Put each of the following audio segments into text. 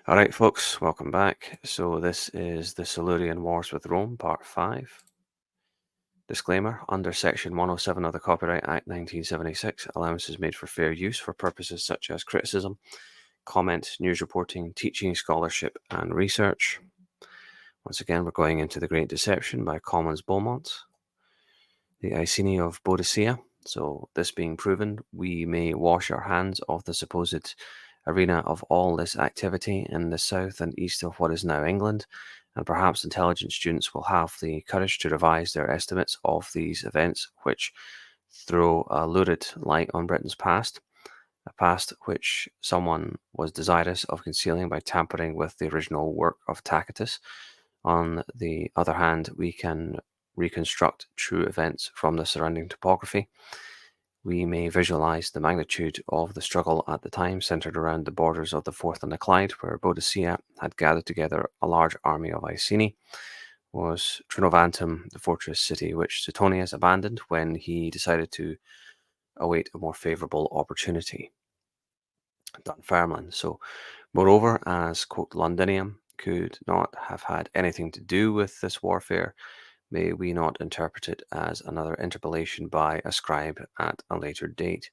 All right, folks, welcome back. So, this is the Silurian Wars with Rome, Part 5. Disclaimer: under Section 107 of the Copyright Act 1976, allowance is made for fair use for purposes such as criticism, comment, news reporting, teaching, scholarship, and research. Once again, we're going into The Great Deception by Commons Beaumont, the Iceni of Boadicea. So, this being proven, we may wash our hands of the supposed arena of all this activity in the south and east of what is now England, and perhaps intelligent students will have the courage to revise their estimates of these events, which throw a lurid light on Britain's past, a past which someone was desirous of concealing by tampering with the original work of Tacitus. On the other hand, we can reconstruct true events from the surrounding topography. We may visualize the magnitude of the struggle at the time, centered around the borders of the Forth and the Clyde, where Boadicea had gathered together a large army of Iceni. Was Trinovantum the fortress city which Suetonius abandoned when he decided to await a more favorable opportunity? Dunfermline. So, moreover, as quote Londinium could not have had anything to do with this warfare, may we not interpret it as another interpolation by a scribe at a later date?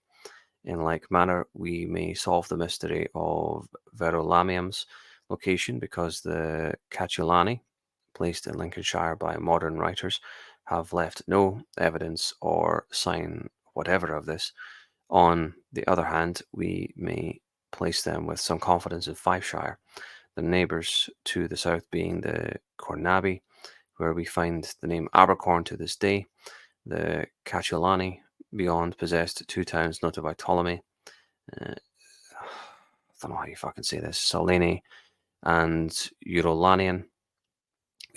In like manner, we may solve the mystery of Verulamium's location because the Catulani, placed in Lincolnshire by modern writers, have left no evidence or sign whatever of this. On the other hand, we may place them with some confidence in Fifeshire, the neighbours to the south being the Cornabi, where we find the name Abercorn to this day. The Catulani beyond possessed two towns noted by Ptolemy. I don't know how you fucking say this. Solane and Eurolanian.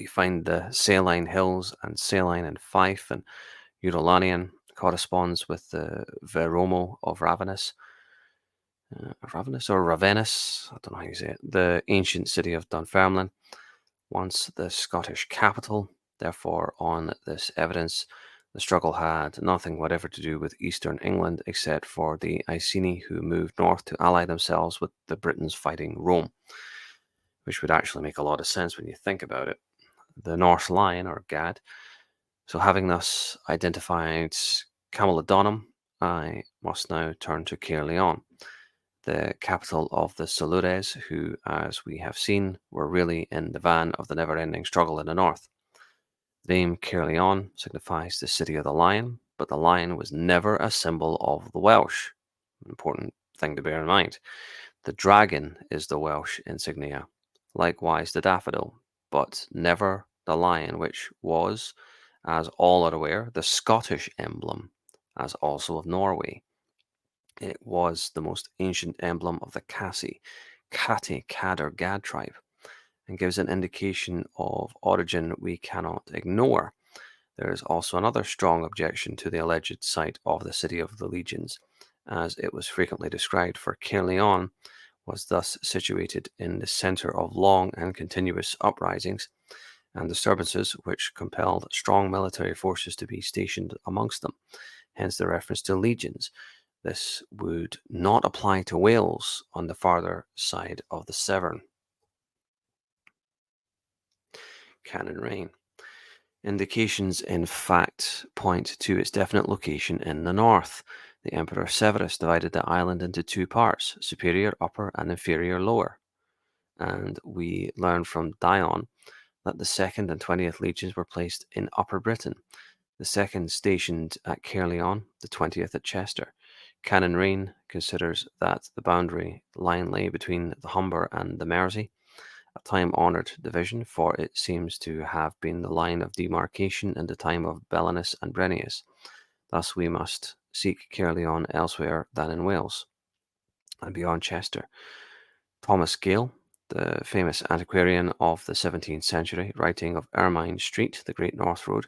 We find the Saline Hills and Saline and Fife, and Eurolanian corresponds with the Veromo of Ravenus. Ravenus or Ravenus, I don't know how you say it. The ancient city of Dunfermline, once the Scottish capital. Therefore, on this evidence, the struggle had nothing whatever to do with eastern England except for the Iceni who moved north to ally themselves with the Britons fighting Rome, which would actually make a lot of sense when you think about it. The North Line, or Gad. So, having thus identified Camalodunum, I must now turn to Caerleon, the capital of the Silures, who, as we have seen, were really in the van of the never-ending struggle in the north. The name Caerleon signifies the city of the lion, but the lion was never a symbol of the Welsh. Important thing to bear in mind. The dragon is the Welsh insignia, likewise the daffodil, but never the lion, which was, as all are aware, the Scottish emblem, as also of Norway. It was the most ancient emblem of the Cati, Cad, or Gad tribe, and gives an indication of origin we cannot ignore. There is also another strong objection to the alleged site of the City of the Legions, as it was frequently described, for Caerleon was thus situated in the centre of long and continuous uprisings and disturbances which compelled strong military forces to be stationed amongst them, hence the reference to legions. This would not apply to Wales on the farther side of the Severn. Cannon Rain. Indications, in fact, point to its definite location in the north. The Emperor Severus divided the island into two parts, superior upper and inferior lower. And we learn from Dion that the 2nd and 20th legions were placed in Upper Britain, the 2nd stationed at Caerleon, the 20th at Chester. Canon Rain considers that the boundary line lay between the Humber and the Mersey, a time-honoured division, for it seems to have been the line of demarcation in the time of Belinus and Brennius. Thus we must seek Caerleon elsewhere than in Wales, and beyond Chester. Thomas Gale, the famous antiquarian of the 17th century, writing of Ermine Street, the Great North Road,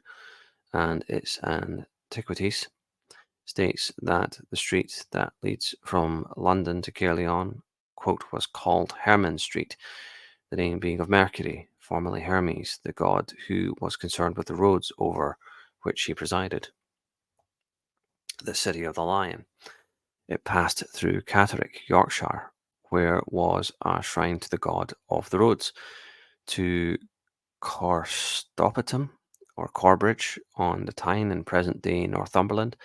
and its antiquities, states that the street that leads from London to Caerleon, quote, was called Herman Street, the name being of Mercury, formerly Hermes, the god who was concerned with the roads over which he presided. The city of the lion. It passed through Catterick, Yorkshire, where was a shrine to the god of the roads, to Corstopatum or Corbridge on the Tyne in present-day Northumberland,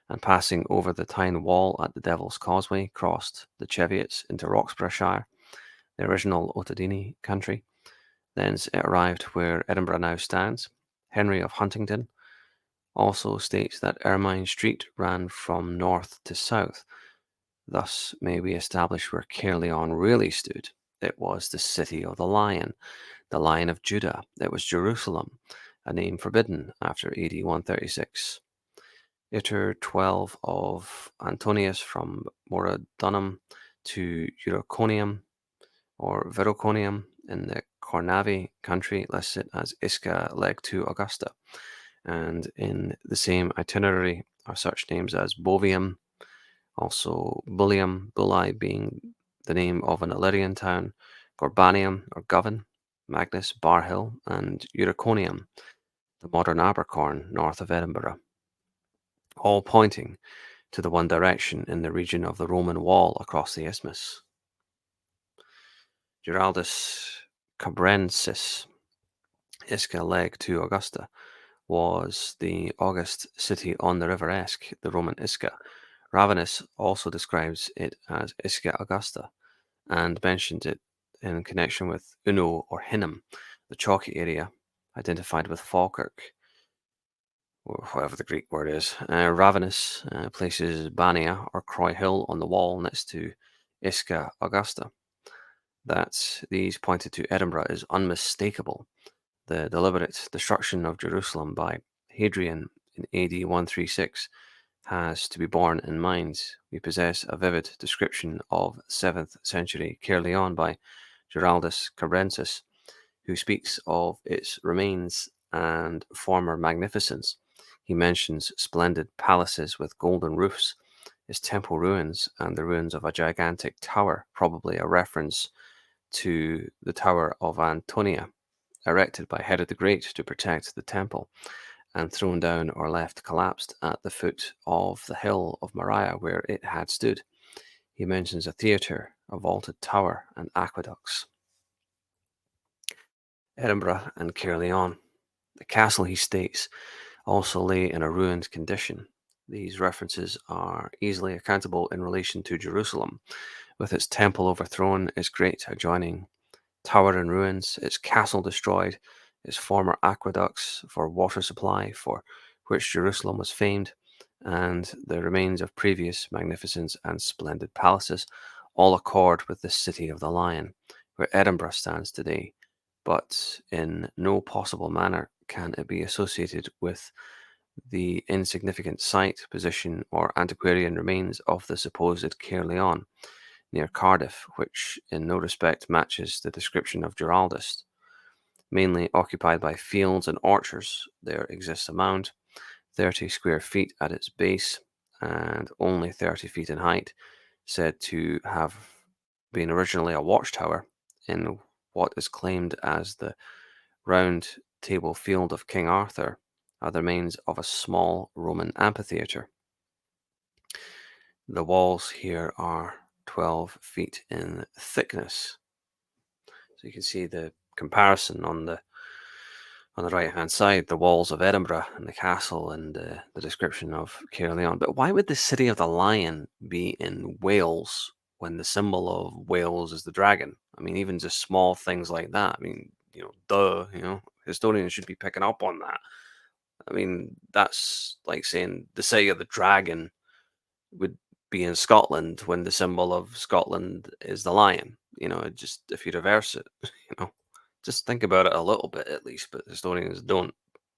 and passing over the Tyne Wall at the Devil's Causeway, crossed the Cheviots into Roxburghshire, the original Ottadini country. Thence it arrived where Edinburgh now stands. Henry of Huntingdon also states that Ermine Street ran from north to south. Thus may we establish where Caerleon really stood. It was the city of the Lion of Judah. It was Jerusalem, a name forbidden after AD 136. Iter 12 of Antonius from Moradunum to Euroconium or Veroconium in the Cornavi country lists it as Isca leg to Augusta. And in the same itinerary are such names as Bovium, also Bullium, Bulli being the name of an Illyrian town, Gorbanium or Govan, Magnus, Barhill, and Euroconium, the modern Abercorn north of Edinburgh, all pointing to the one direction in the region of the Roman wall across the isthmus. Giraldus Cambrensis, Isca leg to Augusta, was the August city on the river Esk, the Roman Isca. Ravenus also describes it as Isca Augusta and mentions it in connection with Uno or Hinnom, the chalky area identified with Falkirk, or whatever the Greek word is. Ravenus places Bania or Croy Hill on the wall next to Isca Augusta. That these pointed to Edinburgh is unmistakable. The deliberate destruction of Jerusalem by Hadrian in AD 136 has to be borne in mind. We possess a vivid description of 7th century Caerleon by Giraldus Cambrensis, who speaks of its remains and former magnificence. He mentions splendid palaces with golden roofs, its temple ruins, and the ruins of a gigantic tower, probably a reference to the Tower of Antonia, erected by Herod the Great to protect the temple, and thrown down or left collapsed at the foot of the hill of Moriah where it had stood. He mentions a theatre, a vaulted tower, and aqueducts. Edinburgh and Caerleon. The castle, he states, also lay in a ruined condition. These references are easily accountable in relation to Jerusalem, with its temple overthrown, its great adjoining tower in ruins, its castle destroyed, its former aqueducts for water supply, for which Jerusalem was famed, and the remains of previous magnificence and splendid palaces, all accord with the city of the Lion, where Edinburgh stands today. But in no possible manner can it be associated with the insignificant site, position, or antiquarian remains of the supposed Caerleon near Cardiff, which in no respect matches the description of Giraldus. Mainly occupied by fields and orchards, there exists a mound, 30 square feet at its base and only 30 feet in height, said to have been originally a watchtower in what is claimed as the Round Table Field of King Arthur, are the remains of a small Roman amphitheatre. The walls here are 12 feet in thickness. So you can see the comparison on the right hand side, the walls of Edinburgh and the castle, and the description of Caerleon. But why would the city of the Lion be in Wales when the symbol of Wales is the dragon? I mean, even just small things like that. I mean, historians should be picking up on that. I mean, that's like saying the city of the dragon would be in Scotland when the symbol of Scotland is the lion. Just if you reverse it, just think about it a little bit at least. But historians don't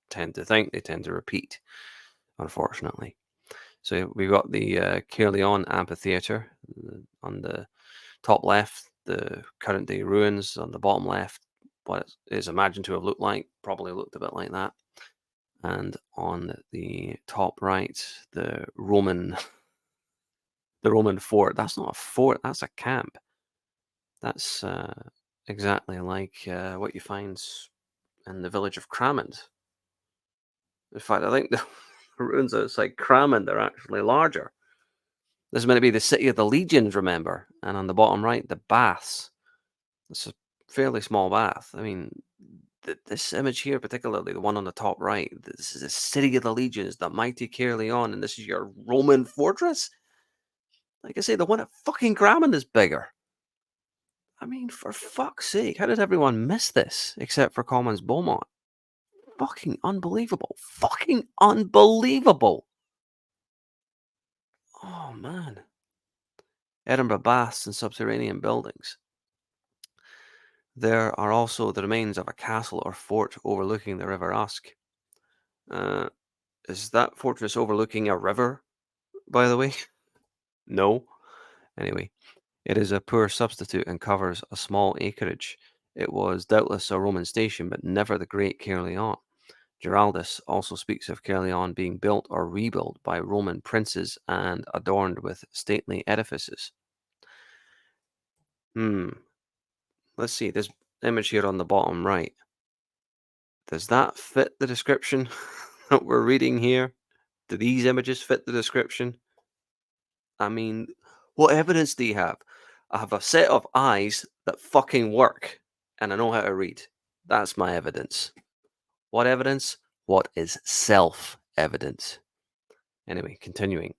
tend to think; they tend to repeat, unfortunately. So we've got the Caerleon Amphitheatre on the top left, the current day ruins on the bottom left, what it is imagined to have looked like, probably looked a bit like that. And on the top right, the Roman fort. That's not a fort, that's a camp. That's exactly like what you find in the village of Cramond. In fact, I think the ruins outside Cramond are actually larger. This is meant to be the city of the legions, remember? And on the bottom right, the baths. It's a fairly small bath. I mean, this image here, particularly the one on the top right, this is the city of the legions, the mighty Caerleon, and this is your Roman fortress. Like I say, the one at fucking Grammon is bigger. I mean, for fuck's sake, how did everyone miss this except for Commons Beaumont? Fucking unbelievable. Fucking unbelievable. Oh, man. Edinburgh baths and subterranean buildings. There are also the remains of a castle or fort overlooking the River Usk. Uh, is that fortress overlooking a river, by the way? No. Anyway, it is a poor substitute and covers a small acreage. It was doubtless a Roman station, but never the great Caerleon. Giraldus also speaks of Caerleon being built or rebuilt by Roman princes and adorned with stately edifices. Hmm. Let's see, this image here on the bottom right. Does that fit the description that we're reading here? Do these images fit the description? I mean, what evidence do you have? I have a set of eyes that fucking work, and I know how to read. That's my evidence. What evidence? What is self evidence? Anyway, continuing.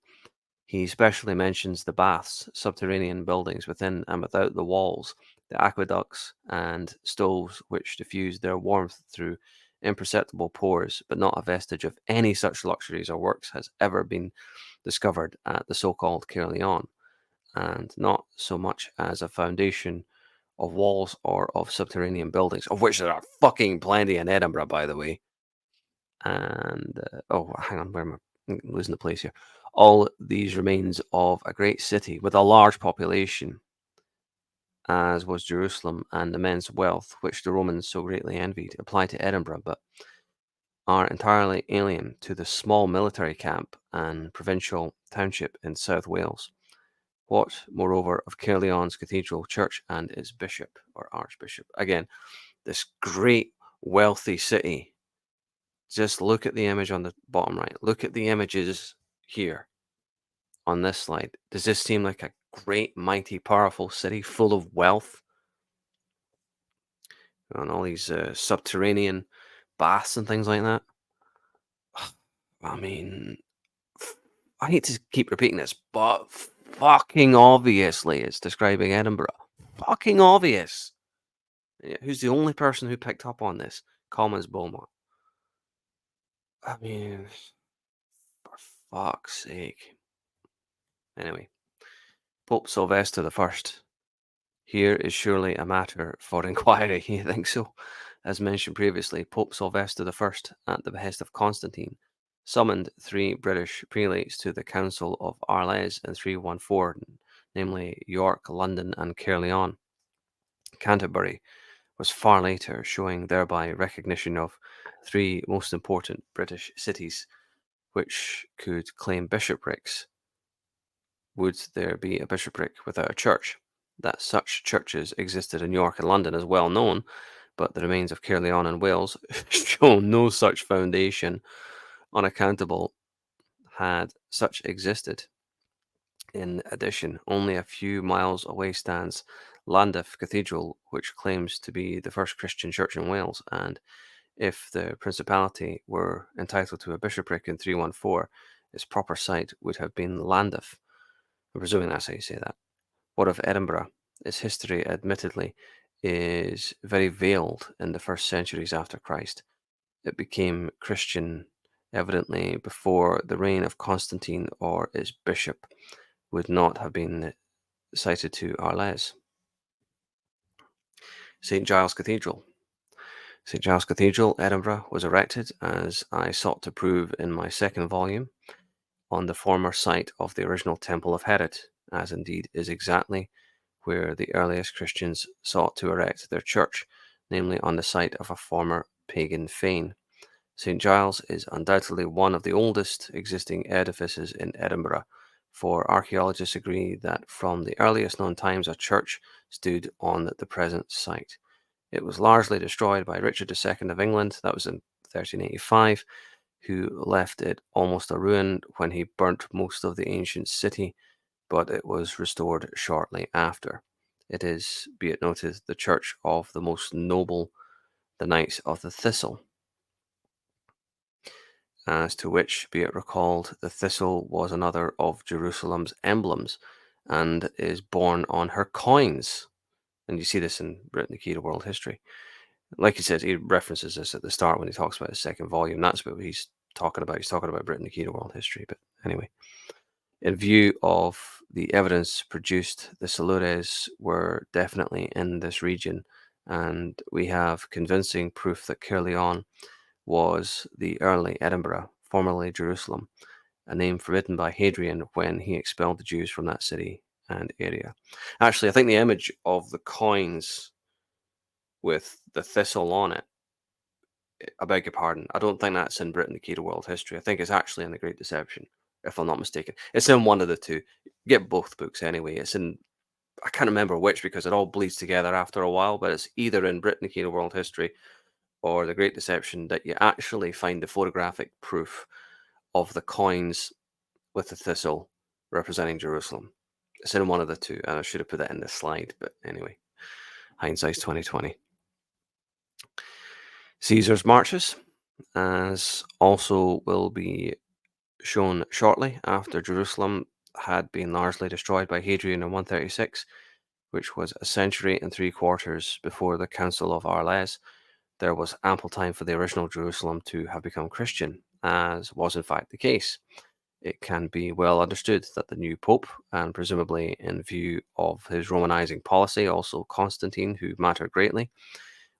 He especially mentions the baths, subterranean buildings within and without the walls, the aqueducts and stoves which diffuse their warmth through imperceptible pores, but not a vestige of any such luxuries or works has ever been discovered at the so-called Caerleon, and not so much as a foundation of walls or of subterranean buildings, of which there are fucking plenty in Edinburgh, by the way. And oh, hang on, where am I? I'm losing the place here. All these remains of a great city with a large population, as was Jerusalem, and immense wealth, which the Romans so greatly envied, apply to Edinburgh, but are entirely alien to the small military camp and provincial township in South Wales. What, moreover, of Caerleon's cathedral church and its bishop or archbishop? Again, this great wealthy city. Just look at the image on the bottom right. Look at the images here on this slide. Does this seem like a great, mighty, powerful city full of wealth? And all these subterranean baths and things like that? I mean, I hate to keep repeating this, but fucking obviously it's describing Edinburgh. Fucking obvious. Yeah, who's the only person who picked up on this? Commons Beaumont. I mean, for fuck's sake. Anyway, Pope Sylvester the First. Here is surely a matter for inquiry. You think so? As mentioned previously, Pope Sylvester the First, at the behest of Constantine, summoned 3 British prelates to the Council of Arles in 314, namely York, London, and Caerleon. Canterbury was far later, showing thereby recognition of 3 most important British cities which could claim bishoprics. Would there be a bishopric without a church? That such churches existed in York and London is well known, but the remains of Caerleon and Wales show no such foundation. Unaccountable had such existed. In addition, only a few miles away stands Llandaff Cathedral, which claims to be the first Christian church in Wales, and if the principality were entitled to a bishopric in 314, its proper site would have been Llandaff. I'm presuming that's how you say that. What of Edinburgh? Its history, admittedly, is very veiled in the first centuries after Christ. It became Christian evidently before the reign of Constantine, or its bishop would not have been cited to Arles. St. Giles Cathedral. St. Giles Cathedral, Edinburgh, was erected, as I sought to prove in my second volume, on the former site of the original Temple of Herod, as indeed is exactly where the earliest Christians sought to erect their church, namely on the site of a former pagan fane. St. Giles is undoubtedly one of the oldest existing edifices in Edinburgh, for archaeologists agree that from the earliest known times a church stood on the present site. It was largely destroyed by Richard II of England, that was in 1385, who left it almost a ruin when he burnt most of the ancient city but it was restored shortly after. It is, be it noted, the church of the most noble, the Knights of the Thistle, as to which, be it recalled, the thistle was another of Jerusalem's emblems and is borne on her coins. And you see this in Britain, the Key to World History. Like he says, he references this at the start when he talks about his second volume. That's what he's talking about. He's talking about Britain, the Key to World History. But anyway, in view of the evidence produced, the Silures were definitely in this region, and we have convincing proof that Caerleon was the early Edinburgh, formerly Jerusalem, a name forbidden by Hadrian when he expelled the Jews from that city and area. Actually, I think the image of the coins with the thistle on it, I beg your pardon, I don't think that's in Britain, the Key to World History. I think it's actually in The Great Deception, if I'm not mistaken. It's in one of the two. Get both books anyway. It's in, I can't remember which because it all bleeds together after a while, but it's either in Britain, the Key to World History or The Great Deception that you actually find the photographic proof of the coins with the thistle representing Jerusalem. It's in one of the two, and I should have put that in this slide, but anyway, hindsight's 2020. Caesar's marches, as also will be shown shortly after Jerusalem had been largely destroyed by Hadrian in 136, which was a century and 3/4 before the Council of Arles. There was ample time for the original Jerusalem to have become Christian, as was in fact the case. It can be well understood that the new pope, and presumably in view of his Romanizing policy, also Constantine, who mattered greatly,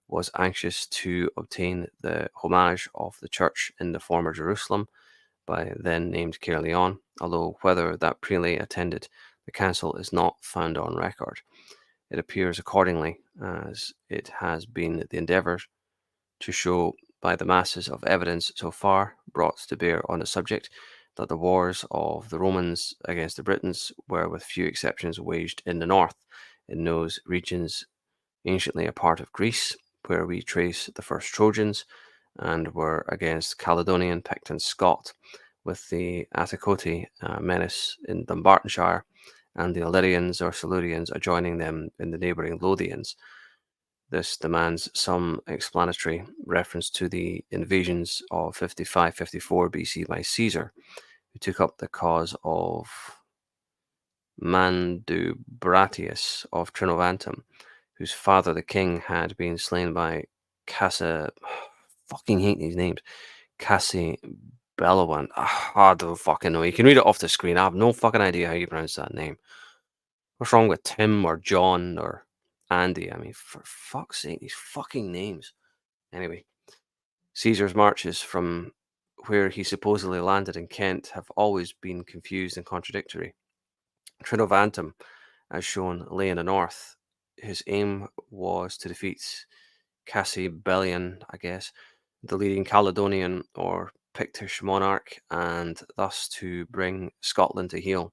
was anxious to obtain the homage of the church in the former Jerusalem, by then named Caerleon, although whether that prelate attended the council is not found on record. It appears accordingly, as it has been the endeavour to show by the masses of evidence so far brought to bear on the subject, that the wars of the Romans against the Britons were, with few exceptions, waged in the north, in those regions anciently a part of Greece, where we trace the first Trojans, and were against Caledonian, Pict, and Scot, with the Atticote menace in Dumbartonshire, and the Illyrians or Silurians adjoining them in the neighbouring Lothians. This demands some explanatory reference to the invasions of 55-54 BC by Caesar, who took up the cause of Mandubratius of Trinovantum, whose father, the king, had been slain by Cassa. Fucking hate these names. Cassie Bellawan. I don't fucking know. You can read it off the screen. I have no fucking idea how you pronounce that name. What's wrong with Tim or John or Andy? I mean, for fuck's sake, these fucking names. Anyway, Caesar's marches from where he supposedly landed in Kent have always been confused and contradictory. Trinovantum, as shown, lay in the north. His aim was to defeat Cassibelian, I guess, the leading Caledonian or Pictish monarch, and thus to bring Scotland to heel.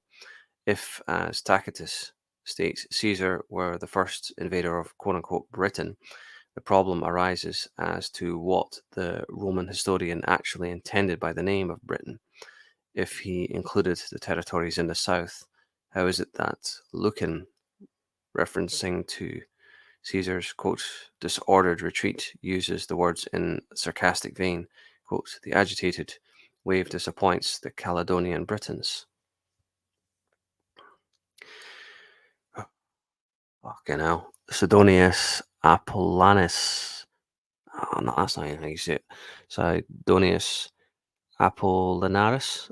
If, as Tacitus states, Caesar were the first invader of quote unquote Britain, the problem arises as to what the Roman historian actually intended by the name of Britain. If he included the territories in the south, how is it that Lucan, referencing to Caesar's, quote, disordered retreat, uses the words in sarcastic vein, quote, the agitated wave disappoints the Caledonian Britons. Fucking hell. Sidonius Apollonius. Oh, no, that's not even how you say it. Sidonius Apollinaris?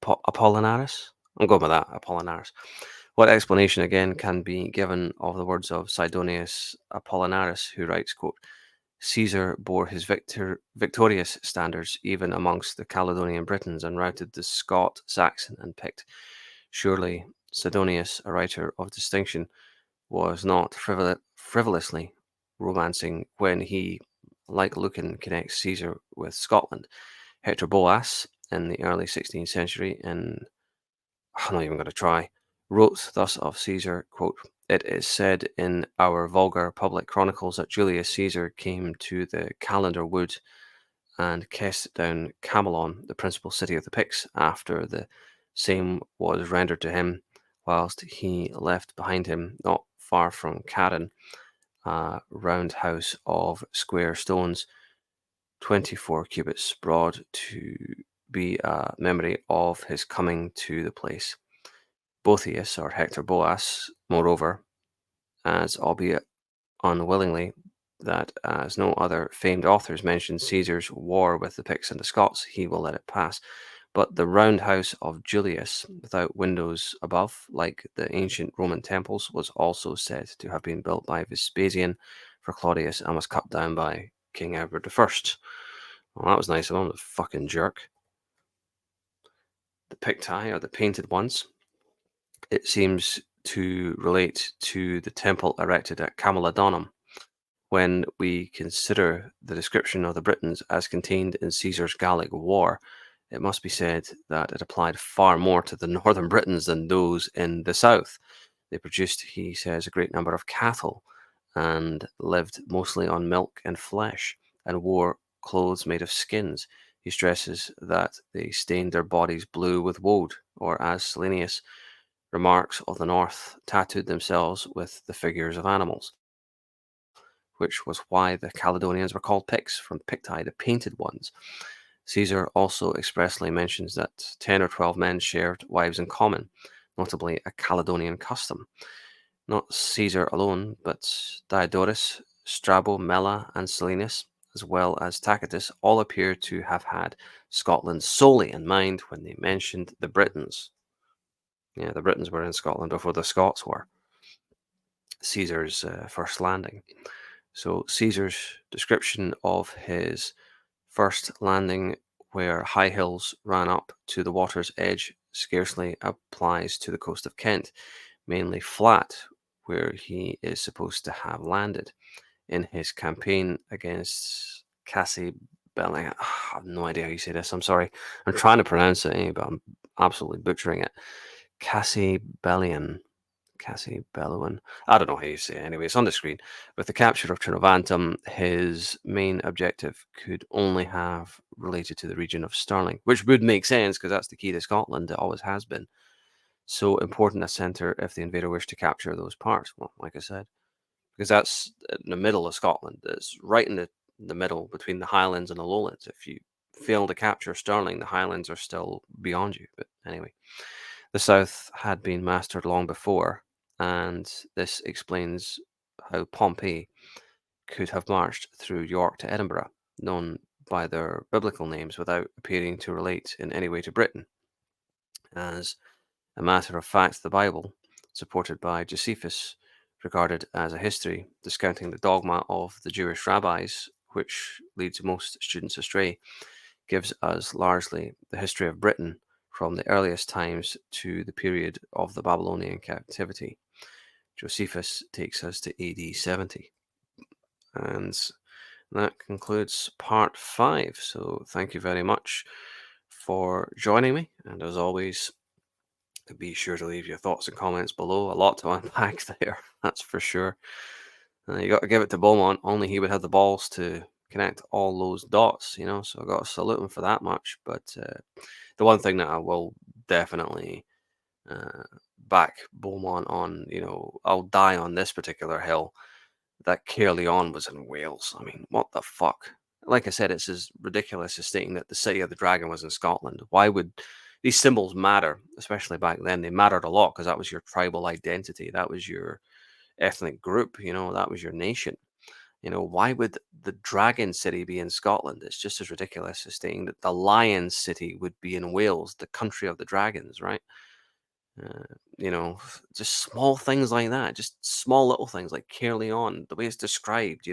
Apollinaris? I'm going with that, Apollinaris. What explanation again can be given of the words of Sidonius Apollinaris, who writes, quote, Caesar bore his victorious standards even amongst the Caledonian Britons and routed the Scot, Saxon, and Pict. Surely Sidonius, a writer of distinction, was not frivolously romancing when he, like Lucan, connects Caesar with Scotland. Hector Boas, in the early 16th century, I'm not even going to try, wrote thus of Caesar, quote, it is said in our vulgar public chronicles that Julius Caesar came to the Calendar Wood and cast down Camelon, the principal city of the Picts, after the same was rendered to him, whilst he left behind him, not far from Caron, a round house of square stones, 24 cubits broad, to be a memory of his coming to the place. Boethius, or Hector Boas, moreover, as albeit unwillingly, that as no other famed authors mention Caesar's war with the Picts and the Scots, he will let it pass. But the round house of Julius, without windows above, like the ancient Roman temples, was also said to have been built by Vespasian for Claudius and was cut down by King Edward I. Well, that was nice of him, the fucking jerk. The Picti, or the painted ones, it seems to relate to the temple erected at Camulodunum. When we consider the description of the Britons as contained in Caesar's Gallic War, it must be said that it applied far more to the northern Britons than those in the south. They produced, he says, a great number of cattle and lived mostly on milk and flesh and wore clothes made of skins. He stresses that they stained their bodies blue with woad, or as Selenius remarks of the north, tattooed themselves with the figures of animals, which was why the Caledonians were called Picts, from Picti, the painted ones. Caesar also expressly mentions that 10 or 12 men shared wives in common, notably a Caledonian custom. Not Caesar alone, but Diodorus, Strabo, Mela, and Silenus, as well as Tacitus, all appear to have had Scotland solely in mind when they mentioned the Britons. Yeah, the Britons were in Scotland before the Scots were. Caesar's first landing. So Caesar's description of his first landing, where high hills ran up to the water's edge, scarcely applies to the coast of Kent, mainly flat, where he is supposed to have landed. In his campaign against Cassibellian, I have no idea how you say this. I'm sorry. I'm trying to pronounce it, but I'm absolutely butchering it. Cassibellian. Cassie Bellowan. I don't know how you say it anyway. It's on the screen. With the capture of Trinovantum, his main objective could only have related to the region of Stirling, which would make sense because that's the key to Scotland. It always has been. So important a centre if the invader wished to capture those parts. Well, like I said, because that's in the middle of Scotland. It's right in the middle between the Highlands and the Lowlands. If you fail to capture Stirling, the Highlands are still beyond you. But anyway. The South had been mastered long before, and this explains how Pompey could have marched through York to Edinburgh, known by their biblical names without appearing to relate in any way to Britain. As a matter of fact, the Bible, supported by Josephus, regarded as a history discounting the dogma of the Jewish rabbis, which leads most students astray, gives us largely the history of Britain from the earliest times to the period of the Babylonian captivity. Josephus takes us to AD 70. And that concludes part 5. So thank you very much for joining me. And as always, be sure to leave your thoughts and comments below. A lot to unpack there, that's for sure. You got to give it to Beaumont. Only he would have the balls to connect all those dots, so I got to salute him for that much. But the one thing that I will definitely uh, back Beaumont on, I'll die on this particular hill, that Caerleon was in Wales. I mean, what the fuck? Like I said, it's as ridiculous as stating that the city of the dragon was in Scotland. Why would these symbols matter? Especially back then, they mattered a lot because that was your tribal identity. That was your ethnic group. That was your nation. Why would the Dragon City be in Scotland? It's just as ridiculous as saying that the Lion City would be in Wales, the country of the dragons, right? Uh, just small things like that, just small little things like Caerleon, the way it's described,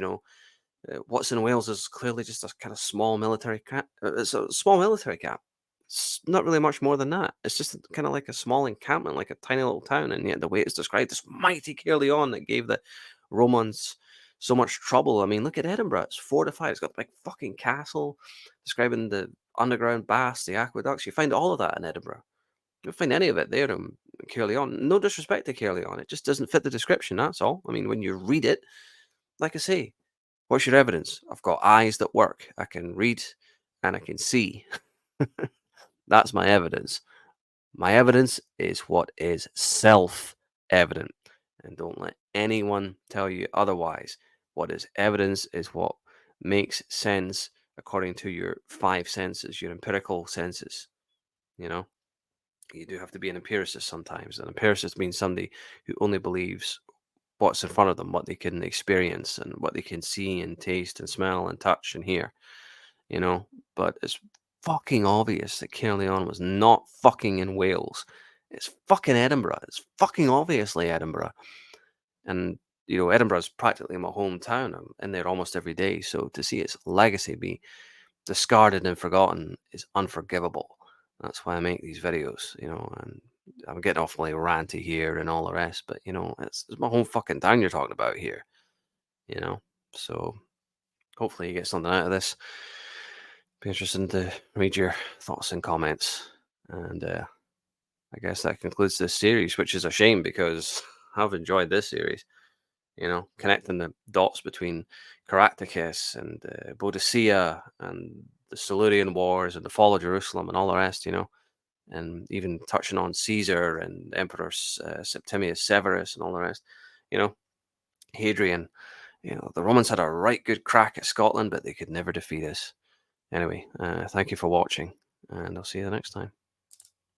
what's in Wales is clearly just a kind of small military cap. It's a small military cap. It's not really much more than that. It's just kind of like a small encampment, like a tiny little town. And yet the way it's described, this mighty Caerleon that gave the Romans so much trouble. I mean, look at Edinburgh. It's fortified. It's got a big fucking castle describing the underground baths, the aqueducts. You find all of that in Edinburgh. You don't find any of it there in Caerleon. No disrespect to Caerleon. It just doesn't fit the description. That's all. I mean, when you read it, like I say, what's your evidence? I've got eyes that work. I can read and I can see. That's my evidence. My evidence is what is self-evident, and don't let anyone tell you otherwise. What is evidence is what makes sense according to your five senses, your empirical senses. You know, you do have to be an empiricist sometimes. An empiricist means somebody who only believes what's in front of them, what they can experience, and what they can see and taste and smell and touch and hear. You know, but it's fucking obvious that Caerleon was not fucking in Wales. It's fucking Edinburgh. It's fucking obviously Edinburgh. And, Edinburgh's practically my hometown. I'm in there almost every day. So to see its legacy be discarded and forgotten is unforgivable. That's why I make these videos, and I'm getting awfully ranty here and all the rest, but, it's my home fucking town you're talking about here, you know? So hopefully you get something out of this. Be interesting to read your thoughts and comments. And I guess that concludes this series, which is a shame because I've enjoyed this series. Connecting the dots between Caractacus and Boadicea and the Silurian Wars and the fall of Jerusalem and all the rest, and even touching on Caesar and Emperor Septimius Severus and all the rest, you know, Hadrian. The Romans had a right good crack at Scotland, but they could never defeat us. Anyway, thank you for watching, and I'll see you the next time.